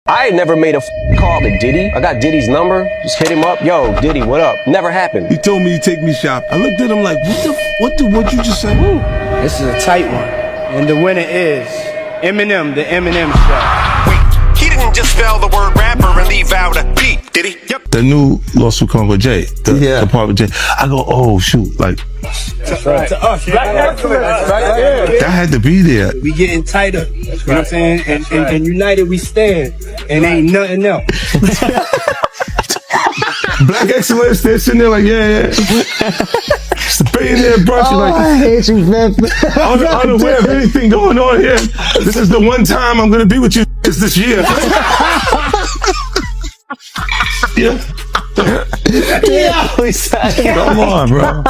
I ain't never made a call to Diddy. I got Diddy's number. Just hit him up. Yo, Diddy, what up? Never happened. He told me to take me shopping. I looked at him like, what you just said? Ooh, this is a tight one. And the winner is Eminem, the Eminem Show. Wait, he didn't just spell the word rapper and leave out a P, did he? Yep. The new lawsuit come with Jay. The part with Jay. I go, oh, shoot, like. That's right. To us, right? That had to be there. We getting tighter, you know what I'm saying? And united we stand, and ain't nothing else. Black excellence, they're sitting there like, yeah. It's the billionaire brunch. Oh, like, I hate you, man. unaware of anything going on here. This is the one time I'm gonna be with you this year. Yeah. Come on, bro.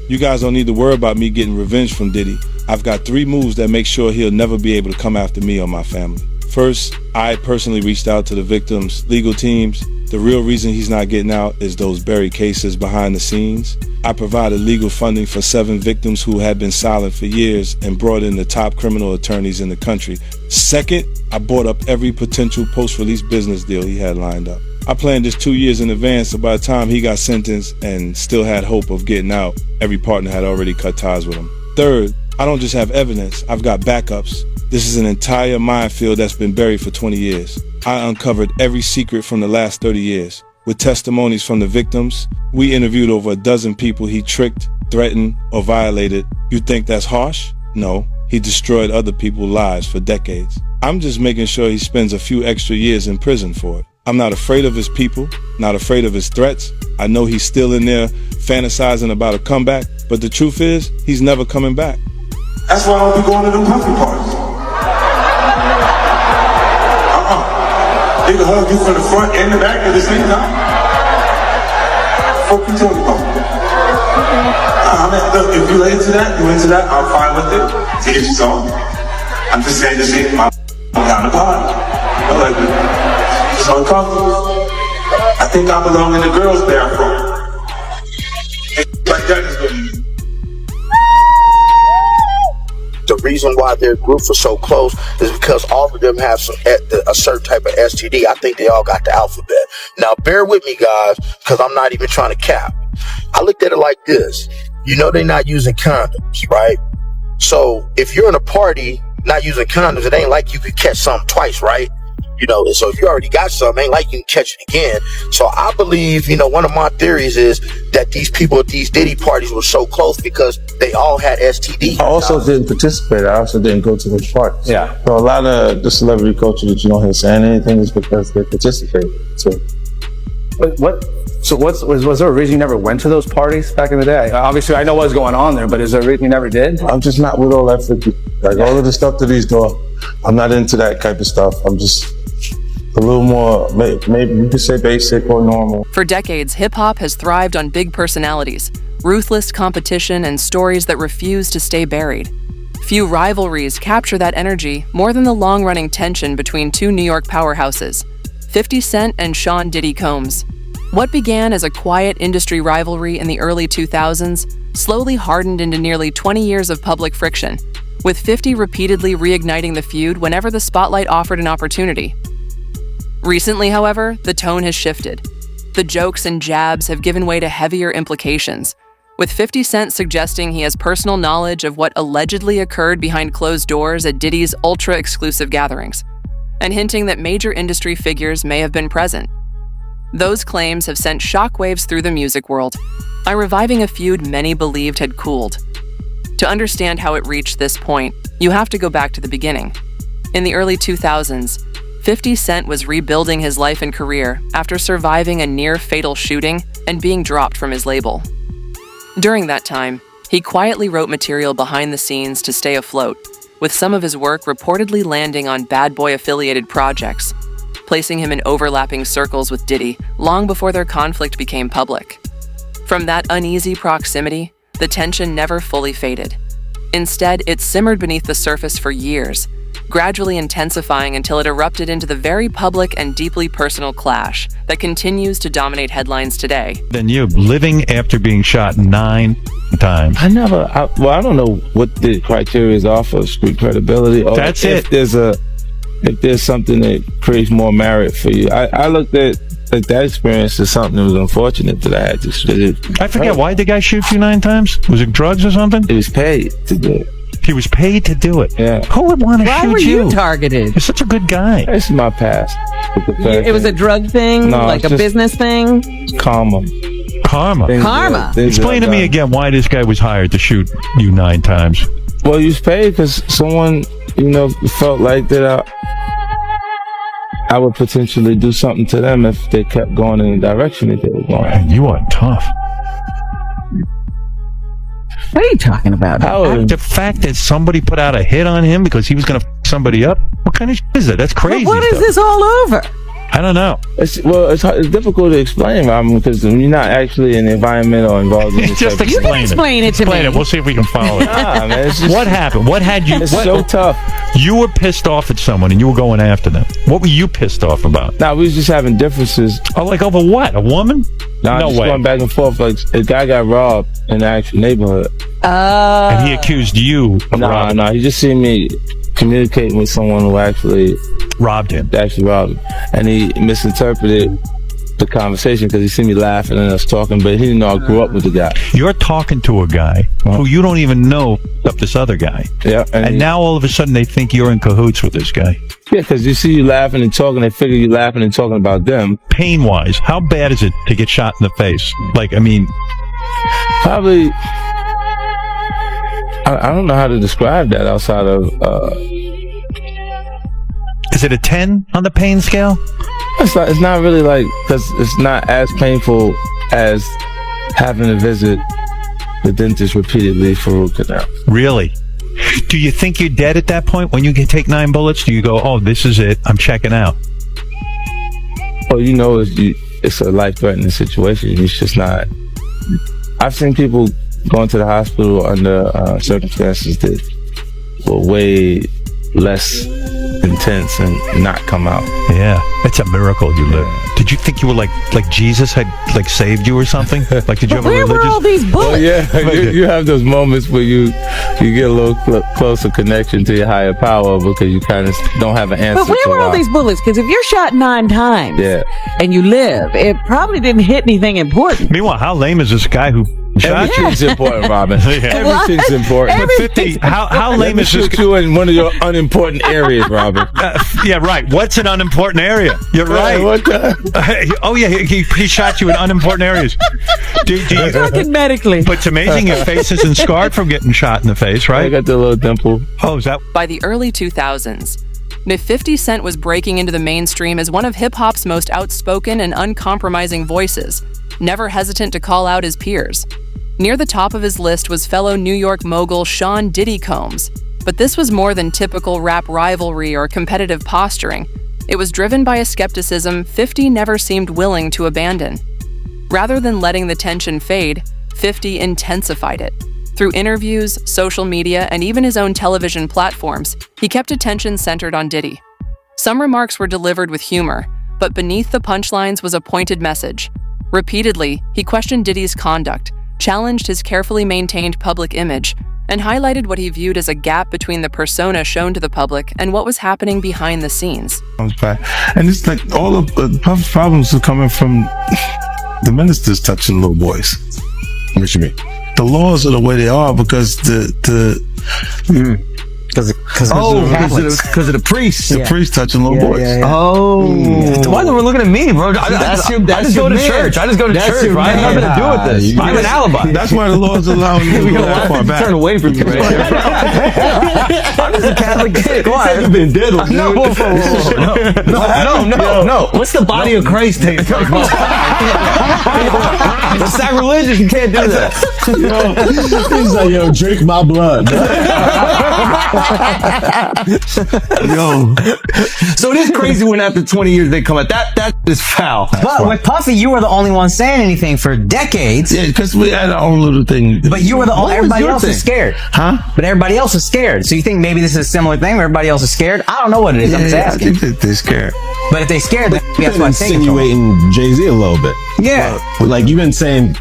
You guys don't need to worry about me getting revenge from Diddy. I've got 3 moves that make sure he'll never be able to come after me or my family. First, I personally reached out to the victims' legal teams. The real reason he's not getting out is those buried cases behind the scenes. I provided legal funding for 7 victims who had been silent for years and brought in the top criminal attorneys in the country. Second, I bought up every potential post-release business deal he had lined up. I planned this 2 years in advance, so by the time he got sentenced and still had hope of getting out, every partner had already cut ties with him. Third, I don't just have evidence, I've got backups. This is an entire minefield that's been buried for 20 years. I uncovered every secret from the last 30 years. With testimonies from the victims, we interviewed over a dozen people he tricked, threatened, or violated. You think that's harsh? No, he destroyed other people's lives for decades. I'm just making sure he spends a few extra years in prison for it. I'm not afraid of his people, not afraid of his threats. I know he's still in there fantasizing about a comeback, but the truth is, he's never coming back. That's why I don't be going to them puffy parties. They can hug you from the front and the back at the same time. What you talking about? Look, if you're into that, I'm fine with it. To get you some. I'm just saying this ain't my down the party. I like it. It's uncomfortable. I think I belong in the girls' bathroom. Like that is good. The reason why their groups are so close is because all of them have a certain type of STD. I think they all got the alphabet. Now, bear with me, guys, because I'm not even trying to cap. I looked at it like this. You know they're not using condoms, right? So if you're in a party not using condoms, it ain't like you could catch something twice, right? You know, so if you already got something, ain't like you can catch it again. So I believe, one of my theories is that these people at these Diddy parties were so close because they all had STDs. I also didn't participate. I also didn't go to those parties. Yeah. So a lot of the celebrity culture that you don't hear saying anything is because they participate. So, was there a reason you never went to those parties back in the day? Obviously, I know what's going on there, but is there a reason you never did? I'm just not with all that freaky. All of the stuff that he's doing, I'm not into that type of stuff. I'm just a little more, maybe you could say basic or normal. For decades, hip-hop has thrived on big personalities, ruthless competition, and stories that refuse to stay buried. Few rivalries capture that energy more than the long-running tension between 2 New York powerhouses, 50 Cent and Sean Diddy Combs. What began as a quiet industry rivalry in the early 2000s slowly hardened into nearly 20 years of public friction, with 50 repeatedly reigniting the feud whenever the spotlight offered an opportunity. Recently, however, the tone has shifted. The jokes and jabs have given way to heavier implications, with 50 Cent suggesting he has personal knowledge of what allegedly occurred behind closed doors at Diddy's ultra-exclusive gatherings, and hinting that major industry figures may have been present. Those claims have sent shockwaves through the music world, reviving a feud many believed had cooled. To understand how it reached this point, you have to go back to the beginning. In the early 2000s, 50 Cent was rebuilding his life and career after surviving a near-fatal shooting and being dropped from his label. During that time, he quietly wrote material behind the scenes to stay afloat, with some of his work reportedly landing on bad boy-affiliated projects, placing him in overlapping circles with Diddy long before their conflict became public. From that uneasy proximity, the tension never fully faded. Instead, it simmered beneath the surface for years, gradually intensifying until it erupted into the very public and deeply personal clash that continues to dominate headlines today. Then you're living after being shot 9 times. I don't know what the criteria is for street credibility. That's it. There's a if there's something that creates more merit for you. I looked at that experience as something that was unfortunate that I had to. I forget, why did the guy shoot you 9 times? Was it drugs or something? He was paid to do it. He was paid to do it. Yeah. Who would want to shoot you? Why were you targeted? You're such a good guy. This is my past. It was a drug thing, No, like it's a just business thing. Karma. Karma. Explain to me again why this guy was hired to shoot you 9 times. Well, he was paid because someone, felt like that I would potentially do something to them if they kept going in the direction that they were going. Man, you are tough. What are you talking about? The fact that somebody put out a hit on him because he was going to f somebody up? What kind of shit is that? That's crazy. What is this all over? I don't know. It's difficult to explain, Robin, because when you're not actually in the environment or involved in this Just type of- You can explain it to me. Explain it. We'll see if we can follow it. Nah, man, it's just, What happened? What had you... it's so tough. You were pissed off at someone and you were going after them. What were you pissed off about? Nah, we was just having differences. Oh, like over what? A woman? Nah, No just way. going back and forth. Like, a guy got robbed in the actual neighborhood. And he accused you of robbing. Nah, he just seen me communicating with someone who actually robbed him. And he misinterpreted the conversation because he seen me laughing and us talking, but he didn't know I grew up with the guy. You're talking to a guy who you don't even know up this other guy. Yeah. And now all of a sudden they think you're in cahoots with this guy. Yeah, because you see you laughing and talking, they figure you laughing and talking about them. Pain-wise, how bad is it to get shot in the face? Like, I mean... Probably... I don't know how to describe that outside of... Is it a 10 on the pain scale? It's not really like... Because it's not as painful as having to visit the dentist repeatedly for root canal. Really? Do you think you're dead at that point when you can take 9 bullets? Do you go, oh, this is it, I'm checking out? Well, it's a life-threatening situation. It's just not... I've seen people going to the hospital under circumstances that were way less intense and not come out. Yeah, it's a miracle you live. Did you think you were like Jesus had saved you or something? Like, did you have a religious... Where were all these bullets? Yeah, you have those moments where you get a little closer connection to your higher power because you kind of don't have an answer. But where were all these bullets? Because if you're shot 9 times and you live, it probably didn't hit anything important. Meanwhile, how lame is this guy who shot you? Everything's important, Robin. Everything's important. But 50, how lame is this guy? You in one of your unimportant areas, Robin. Yeah, right. What's an unimportant area? You're right. What the? Oh, yeah, he shot you in unimportant areas. I'm talking medically. But it's amazing your face isn't scarred from getting shot in the face, right? I got the little dimple. Oh, is that? By the early 2000s, 50 Cent was breaking into the mainstream as one of hip-hop's most outspoken and uncompromising voices, never hesitant to call out his peers. Near the top of his list was fellow New York mogul Sean Diddy Combs, but this was more than typical rap rivalry or competitive posturing. It was driven by a skepticism 50 never seemed willing to abandon. Rather than letting the tension fade, 50 intensified it. Through interviews, social media, and even his own television platforms, he kept attention centered on Diddy. Some remarks were delivered with humor, but beneath the punchlines was a pointed message. Repeatedly, he questioned Diddy's conduct, challenged his carefully maintained public image, and highlighted what he viewed as a gap between the persona shown to the public and what was happening behind the scenes. And it's like all of Puff's problems are coming from the ministers touching little boys. What you mean? The laws are the way they are because because of the priests. The priests touching little boys. Oh, why are we looking at me, bro? I just go to church. I just go to church. Right? I have nothing to do with this. I'm an alibi. That's why the laws allow you to go that far back. Turn away from you, right? I'm just a Catholic kid. Why? You've been dead. No. What's the body of Christ taste like? It's sacrilegious. You can't do that. He's like, yo, drink my blood. Yo. So it is crazy when after 20 years they come out. That is foul. But with Puffy, you were the only one saying anything for decades. Yeah, because we had our own little thing. But you were the only. Everybody else is scared. Huh? But everybody else is scared. So you think maybe this is a similar thing where everybody else is scared? I don't know what it is. I'm just asking. I think that they're scared. But if they're scared, then that's why I'm saying insinuating Jay-Z a little bit. Yeah. Like you've been saying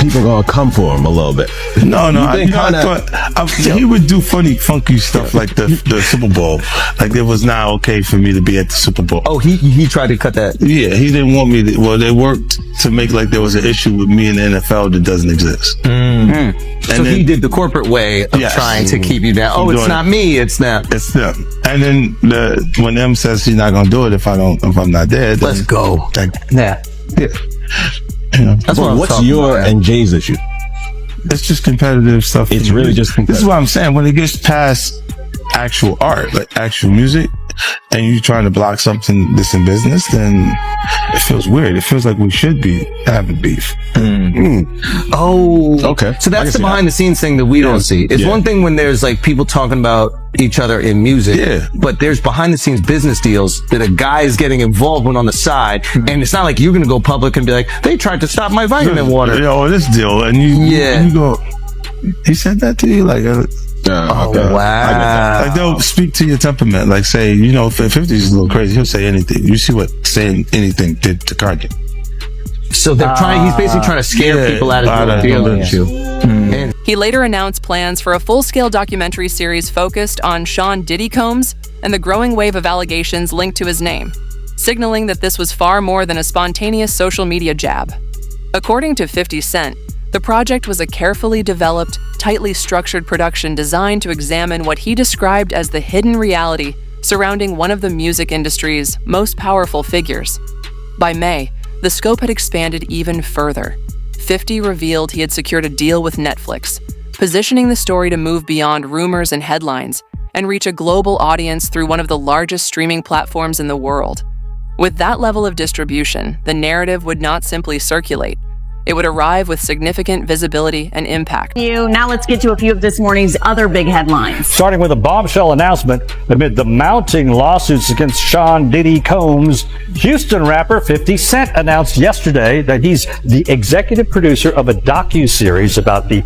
people gonna come for him a little bit. No, I thought he would do funny, funky stuff like the Super Bowl. Like it was not okay for me to be at the Super Bowl. Oh, he tried to cut that. Yeah, he didn't want me to. Well, they worked to make like there was an issue with me in the NFL that doesn't exist. So he did the corporate way of trying to keep you down. Oh, it's not me, it's them. It's them. And then when M says he's not gonna do it if I'm not there, then let's go. Yeah. That's what's your and Jay's issue? It's just competitive stuff. It's really just competitive. This is what I'm saying. When it gets past actual art, like actual music, and you're trying to block something that's in business, then it feels weird. It feels like we should be having beef. Oh, okay. So that's the behind the scenes thing that we don't see. It's one thing when there's like people talking about each other in music, but there's behind the scenes business deals that a guy is getting involved with on the side, and it's not like you're gonna go public and be like, they tried to stop my vitamin water. This deal, and you go, he said that to you, like. Wow. Like they'll speak to your temperament. Like say, you know, if 50 is a little crazy, he'll say anything. You see what saying anything did to Kanye. So they're he's basically trying to scare people out of doing it. He later announced plans for a full-scale documentary series focused on Sean Diddy Combs and the growing wave of allegations linked to his name, signaling that this was far more than a spontaneous social media jab. According to 50 Cent, the project was a carefully developed, tightly structured production designed to examine what he described as the hidden reality surrounding one of the music industry's most powerful figures. By May, the scope had expanded even further. 50 revealed he had secured a deal with Netflix, positioning the story to move beyond rumors and headlines and reach a global audience through one of the largest streaming platforms in the world. With that level of distribution, the narrative would not simply circulate. It would arrive with significant visibility and impact. Now let's get to a few of this morning's other big headlines. Starting with a bombshell announcement amid the mounting lawsuits against Sean Diddy Combs, Houston rapper 50 Cent announced yesterday that he's the executive producer of a docu-series about the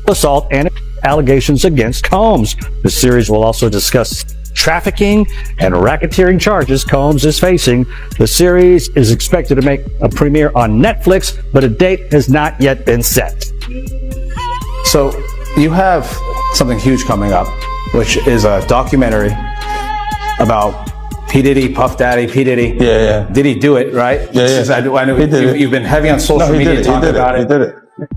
assault and allegations against Combs. The series will also discuss trafficking and racketeering charges Combs is facing. The series is expected to make a premiere on Netflix, but a date has not yet been set. So you have something huge coming up, which is a documentary about P. Diddy, Puff Daddy, P. Diddy. Yeah. Did he do it, right? Yeah. I know you've been heavy on social media talking about it. He did it.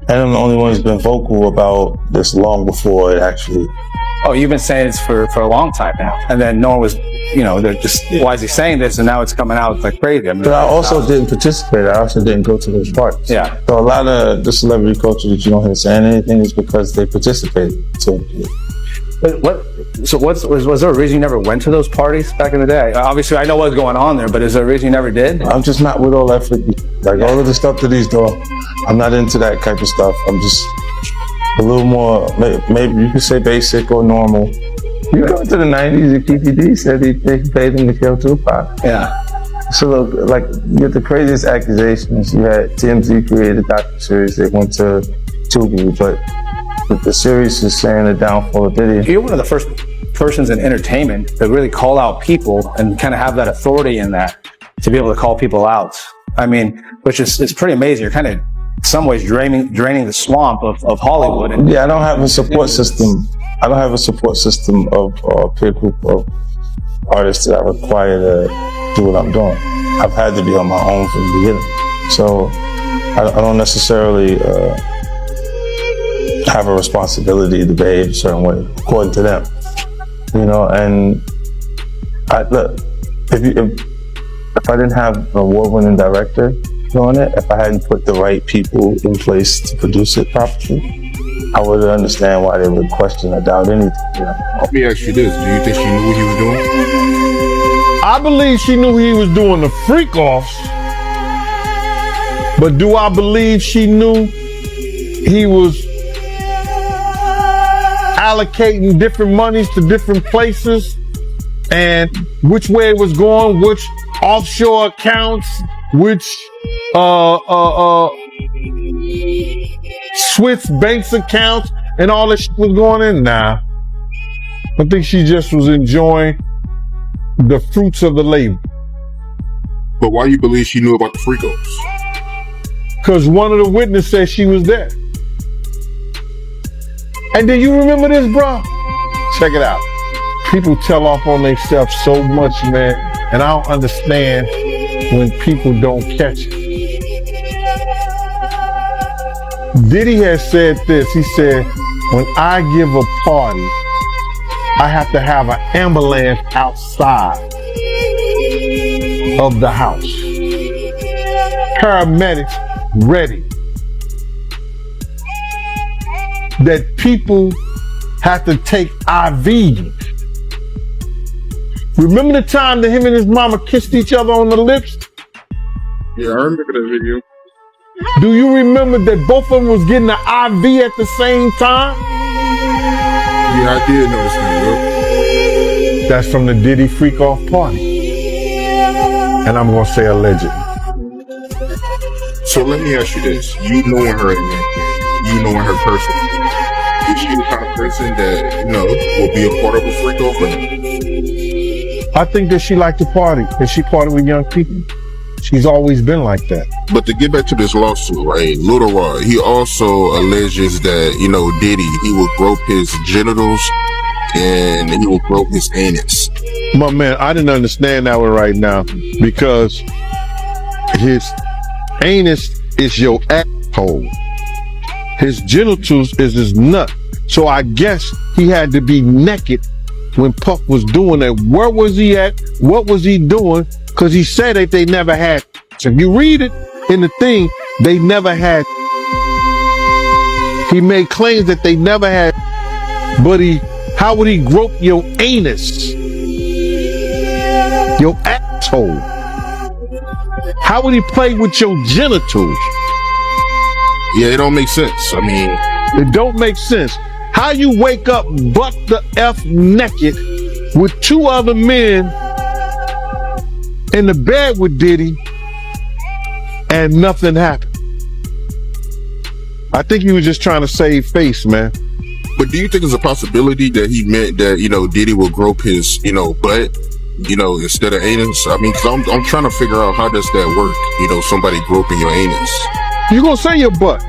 And I'm the only one who's been vocal about this long before it actually. Oh, you've been saying this for a long time now. And then no one was, they're just, why is he saying this? And now it's coming out like crazy. I mean, but I also didn't participate. I also didn't go to those parties. Yeah. So a lot of the celebrity culture that you don't hear saying anything is because they participated. So was there a reason you never went to those parties back in the day? Obviously, I know what's going on there, but is there a reason you never did? I'm just not with all that all of the stuff that he's doing. I'm not into that type of stuff. I'm just a little more, maybe you could say basic or normal. You go to the 90s, and PPD said he paid him to kill Tupac. Yeah. So like, with the craziest accusations, you had TMZ created a docuseries. They went to Tubi, but the series is saying the downfall of Diddy. You're one of the first persons in entertainment that really call out people and kind of have that authority in that to be able to call people out. I mean, which is pretty amazing. You're kind of, in some ways, draining the swamp of Hollywood. I don't have a support system. I don't have a support system of a peer group of artists that I require to do what I'm doing. I've had to be on my own from the beginning. So I don't necessarily have a responsibility to behave a certain way, according to them. And if I didn't have an award-winning director doing it, if I hadn't put the right people in place to produce it properly, I would understand why they would question or doubt anything. Let me ask you this: do you think she knew what he was doing? I believe she knew he was doing the freak-offs, but do I believe she knew he was allocating different monies to different places and which way it was going, which offshore accounts, which Swiss banks accounts, and all that shit was going in? Nah. I think she just was enjoying the fruits of the labor. But why you believe she knew about the freak-offs? Because one of the witnesses said she was there. And do you remember this, bro? Check it out. People tell off on themselves so much, man, and I don't understand when people don't catch it. Diddy has said this. He said, when I give a party, I have to have an ambulance outside of the house. Paramedics ready. That people have to take IVs. Remember the time that him and his mama kissed each other on the lips? Yeah, I remember that video. Do you remember that both of them was getting an IV at the same time? Yeah, I did notice that, bro. That's from the Diddy freak off party. And I'm gonna say alleged. So let me ask you this. You knowing her, you knowing her personally. Is she the kind of person that, will be a part of a freak off? I think that she liked to party, and she partied with young people. She's always been like that. But to get back to this lawsuit, right? Lil Rod, he also alleges that, Diddy, he will grope his genitals and he will grope his anus. My man, I didn't understand that one right now because his anus is your asshole. His genitals is his nut. So I guess he had to be naked when Puff was doing that. Where was he at? What was he doing? Because he said that they never had. So if you read it in the thing, they never had. He made claims that they never had. But how would he grope your anus? Your asshole? How would he play with your genitals? Yeah, it don't make sense. I mean, it don't make sense. How you wake up butt the F naked with two other men in the bed with Diddy and nothing happened? I think he was just trying to save face, man. But do you think there's a possibility that he meant that, Diddy will grope his, butt, instead of anus? I mean, cause I'm trying to figure out how does that work? Somebody groping your anus. You gonna say your butt.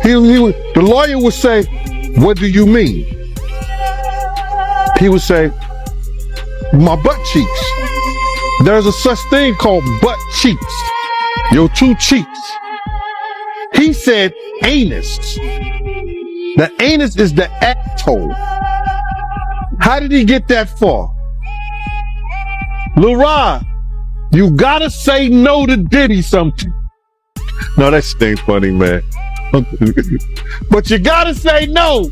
The lawyer would say, what do you mean? He would say, my butt cheeks. There's a such thing called butt cheeks. Your two cheeks. He said anus. The anus is the asshole. How did he get that far? Lil Rod, you gotta say no to Diddy something. No, that ain't funny, man. But you gotta say no.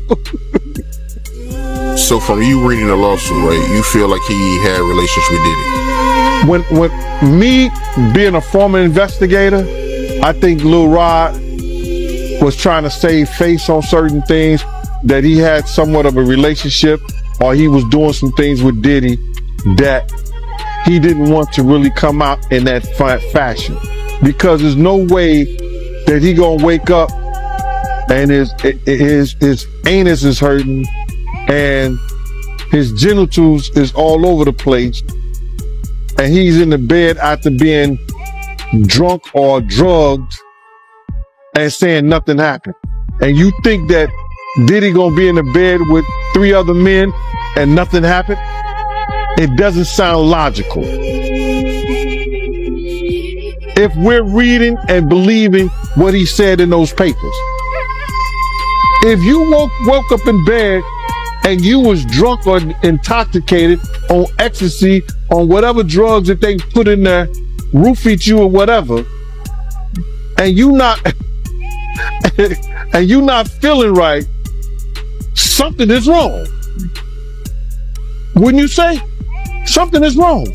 So from you reading the lawsuit, right, you feel like he had relations with Diddy? When me being a former investigator, I think Lil Rod was trying to save face on certain things, that he had somewhat of a relationship, or he was doing some things with Diddy that he didn't want to really come out in that fashion. Because there's no way that he gonna wake up and his anus is hurting and his genitals is all over the place and he's in the bed after being drunk or drugged and saying nothing happened. And you think that Diddy gonna be in the bed with 3 other men and nothing happened? It doesn't sound logical. If we're reading and believing what he said in those papers. If you woke up in bed and you was drunk or intoxicated on ecstasy, on whatever drugs that they put in there, roofied you or whatever, and you not and you not feeling right, something is wrong. Wouldn't you say? Something is wrong.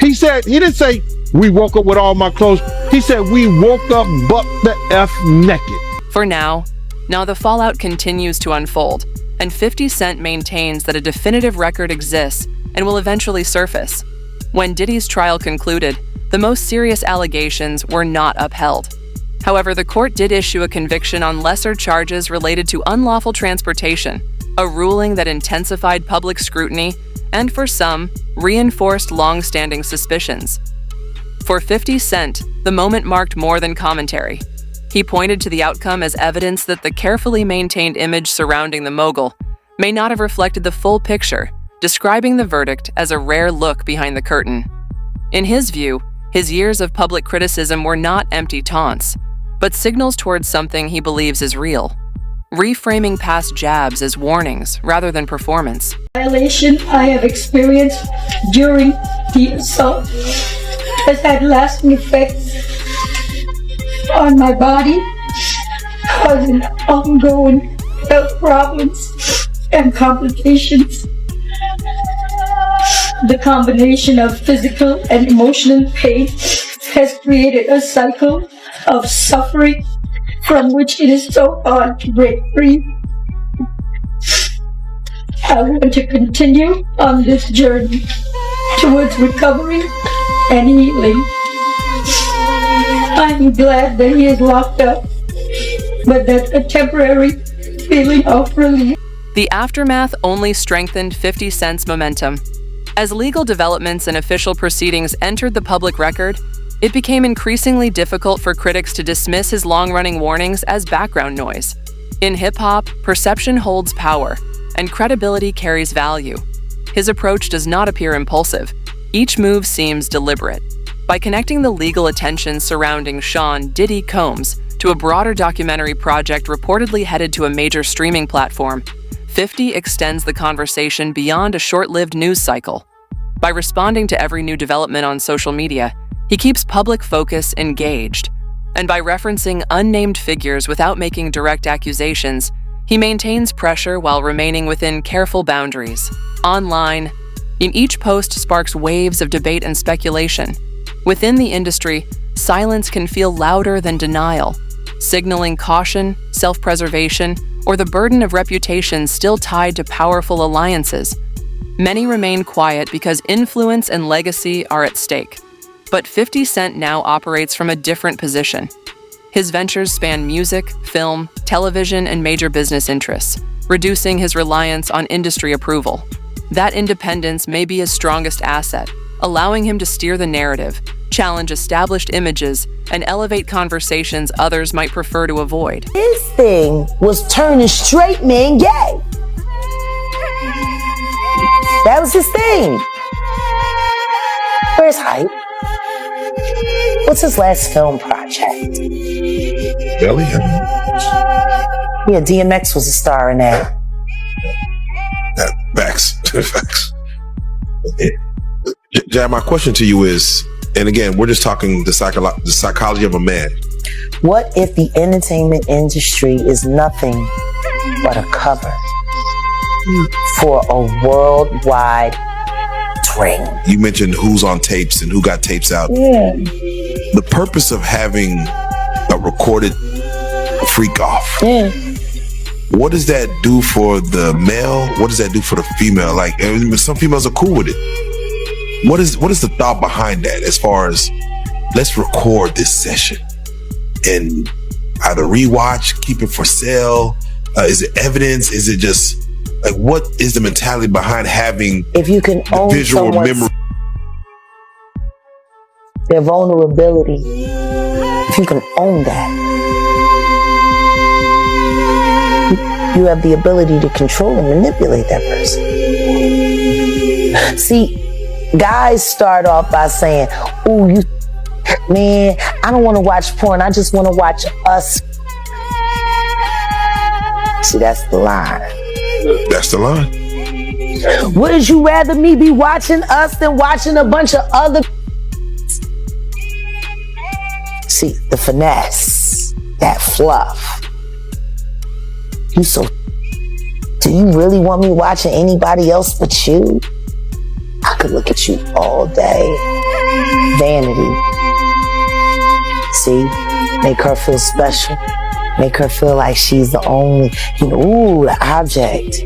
He didn't say we woke up with all my clothes. He said we woke up butt the F naked. For now the fallout continues to unfold, and 50 Cent maintains that a definitive record exists and will eventually surface. When Diddy's trial concluded, the most serious allegations were not upheld. However, the court did issue a conviction on lesser charges related to unlawful transportation, a ruling that intensified public scrutiny and, for some, reinforced long-standing suspicions. For 50 Cent, the moment marked more than commentary. He pointed to the outcome as evidence that the carefully maintained image surrounding the mogul may not have reflected the full picture, describing the verdict as a rare look behind the curtain. In his view, his years of public criticism were not empty taunts, but signals towards something he believes is real, reframing past jabs as warnings rather than performance. Violation I have experienced during the assault has had lasting effects on my body, causing ongoing health problems and complications. The combination of physical and emotional pain has created a cycle of suffering from which it is so hard to break free. I want to continue on this journey towards recovery and healing. I'm glad that he is locked up, but that's a temporary feeling of relief. The aftermath only strengthened 50 Cent's momentum. As legal developments and official proceedings entered the public record, it became increasingly difficult for critics to dismiss his long-running warnings as background noise. In hip-hop, perception holds power, and credibility carries value. His approach does not appear impulsive. Each move seems deliberate. By connecting the legal attention surrounding Sean Diddy Combs to a broader documentary project reportedly headed to a major streaming platform, 50 extends the conversation beyond a short-lived news cycle. By responding to every new development on social media, he keeps public focus engaged. And by referencing unnamed figures without making direct accusations, he maintains pressure while remaining within careful boundaries. Online, in each post sparks waves of debate and speculation. Within the industry, silence can feel louder than denial, signaling caution, self-preservation, or the burden of reputation still tied to powerful alliances. Many remain quiet because influence and legacy are at stake. But 50 Cent now operates from a different position. His ventures span music, film, television, and major business interests, reducing his reliance on industry approval. That independence may be his strongest asset, allowing him to steer the narrative, challenge established images, and elevate conversations others might prefer to avoid. His thing was turning straight men gay. That was his thing. Where's Hype? What's his last film project? Belly? Yeah, DMX was a star in that. Facts. Facts. Jab, my question to you is, and again, we're just talking the psychology of a man. What if the entertainment industry is nothing but a cover for a worldwide ring? You mentioned who's on tapes and who got tapes out. Yeah. The purpose of having a recorded freak off. Yeah. What does that do for the male? What does that do for the female? Like, some females are cool with it. What is the thought behind that as far as, let's record this session and either rewatch, keep it for sale? Is it evidence? Is it just, like, what is the mentality behind having if you can own visual memory? Their vulnerability, if you can own that, you have the ability to control and manipulate that person. See, guys start off by saying, "Ooh, you, man, I don't want to watch porn. I just want to watch us." See, that's the line. That's the line. Would you rather me be watching us than watching a bunch of other? See, the finesse, that fluff. You so. Do you really want me watching anybody else but you? I could look at you all day. Vanity. See, make her feel special. Make her feel like she's the only, ooh, the object.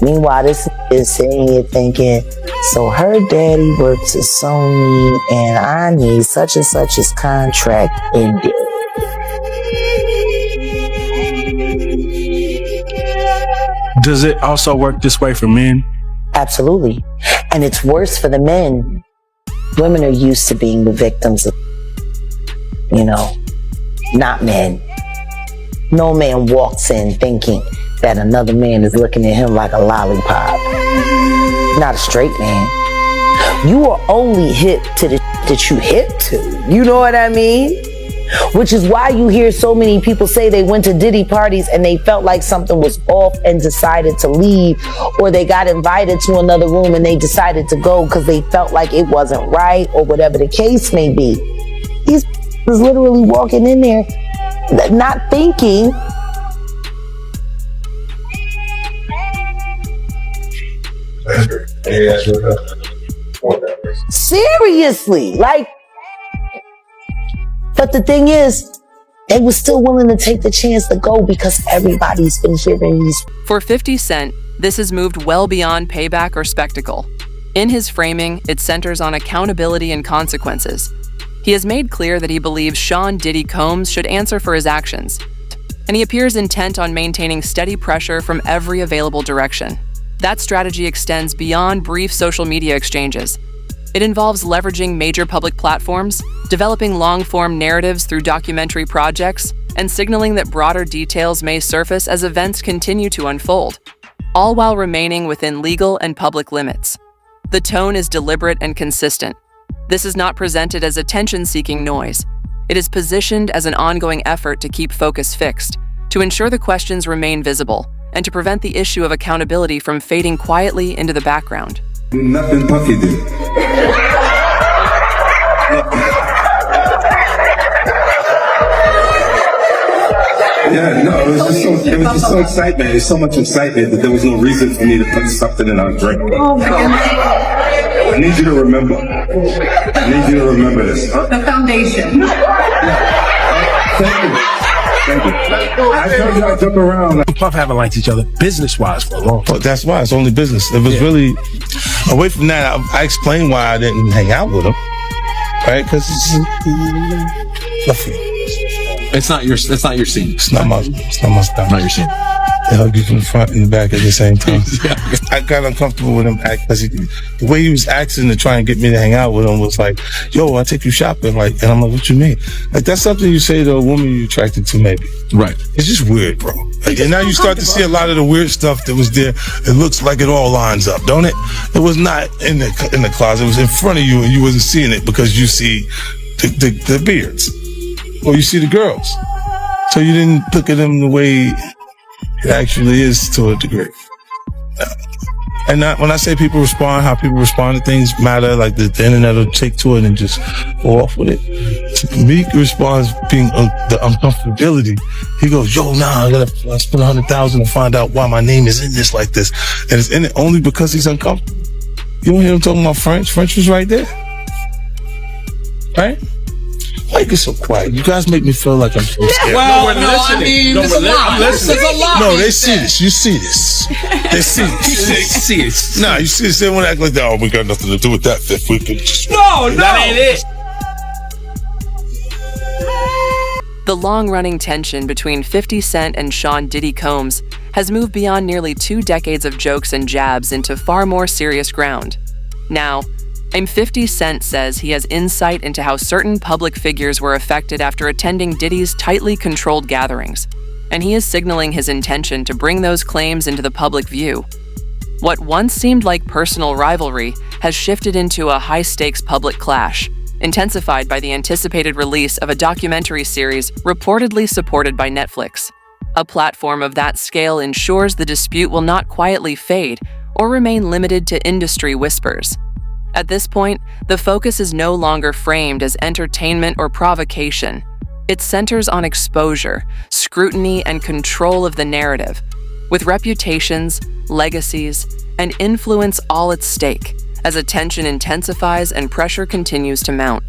Meanwhile, this is sitting here thinking, so her daddy works at Sony and I need such and such as contract ended. Does it also work this way for men? Absolutely. And it's worse for the men Women are used to being the victims of, not men. No man walks in thinking that another man is looking at him like a lollipop. Not a straight man. You are only hip to the that you hip to. You know what I mean? Which is why you hear so many people say they went to Diddy parties and they felt like something was off and decided to leave, or they got invited to another room and they decided to go because they felt like it wasn't right, or whatever the case may be. These was literally walking in there not thinking. Seriously, but the thing is, they were still willing to take the chance to go because everybody's been hearing these. For 50 Cent, this has moved well beyond payback or spectacle. In his framing, it centers on accountability and consequences. He has made clear that he believes Sean Diddy Combs should answer for his actions, and he appears intent on maintaining steady pressure from every available direction. That strategy extends beyond brief social media exchanges. It involves leveraging major public platforms, developing long-form narratives through documentary projects, and signaling that broader details may surface as events continue to unfold, all while remaining within legal and public limits. The tone is deliberate and consistent. This is not presented as attention-seeking noise. It is positioned as an ongoing effort to keep focus fixed, to ensure the questions remain visible, and to prevent the issue of accountability from fading quietly into the background. Nothing Puffy did. Yeah, no, it was just so excitement. There's so much excitement that there was no reason for me to put something in our drink. Oh my goodness. I need you to remember. I need you to remember this. The foundation. Thank you. I told you I jump around. Puff haven't liked each other business-wise for a long time. Well, that's why it's only business. It was really away from that. I explained why I didn't hang out with him, right? Because it's not your scene. It's not my style. Not your scene. They hug you from the front and the back at the same time. I got uncomfortable with him because the way he was acting to try and get me to hang out with him was like, "Yo, I take you shopping," and I'm like, "What you mean?" Like that's something you say to a woman you're attracted to, maybe. Right. It's just weird, bro. And now you start to see a lot of the weird stuff that was there. It looks like it all lines up, don't it? It was not in the closet. It was in front of you, and you wasn't seeing it because you see the beards, or you see the girls. So you didn't look at them the way it actually is to a degree. And when I say people respond, how people respond to things matter, like the internet will take to it and just go off with it. Meek responds being the uncomfortability. He goes, "Yo, I gotta spend $100,000 to find out why my name is in this like this." And it's in it only because he's uncomfortable. You don't hear him talking about French. French was right there. Right? Why you get so quiet? You guys make me feel like I'm so scared. Well, I mean, there's a lot. There's a lot. No, they see this. You see this. They see this. They see it. Nah, you see this. They won't act like that. Oh, we got nothing to do with that. If we could just... No, that ain't it. The long-running tension between 50 Cent and Sean Diddy Combs has moved beyond nearly 2 decades of jokes and jabs into far more serious ground. Now, 50 Cent says he has insight into how certain public figures were affected after attending Diddy's tightly controlled gatherings, and he is signaling his intention to bring those claims into the public view. What once seemed like personal rivalry has shifted into a high-stakes public clash, intensified by the anticipated release of a documentary series reportedly supported by Netflix. A platform of that scale ensures the dispute will not quietly fade or remain limited to industry whispers. At this point, the focus is no longer framed as entertainment or provocation. It centers on exposure, scrutiny, and control of the narrative, with reputations, legacies, and influence all at stake, as attention intensifies and pressure continues to mount.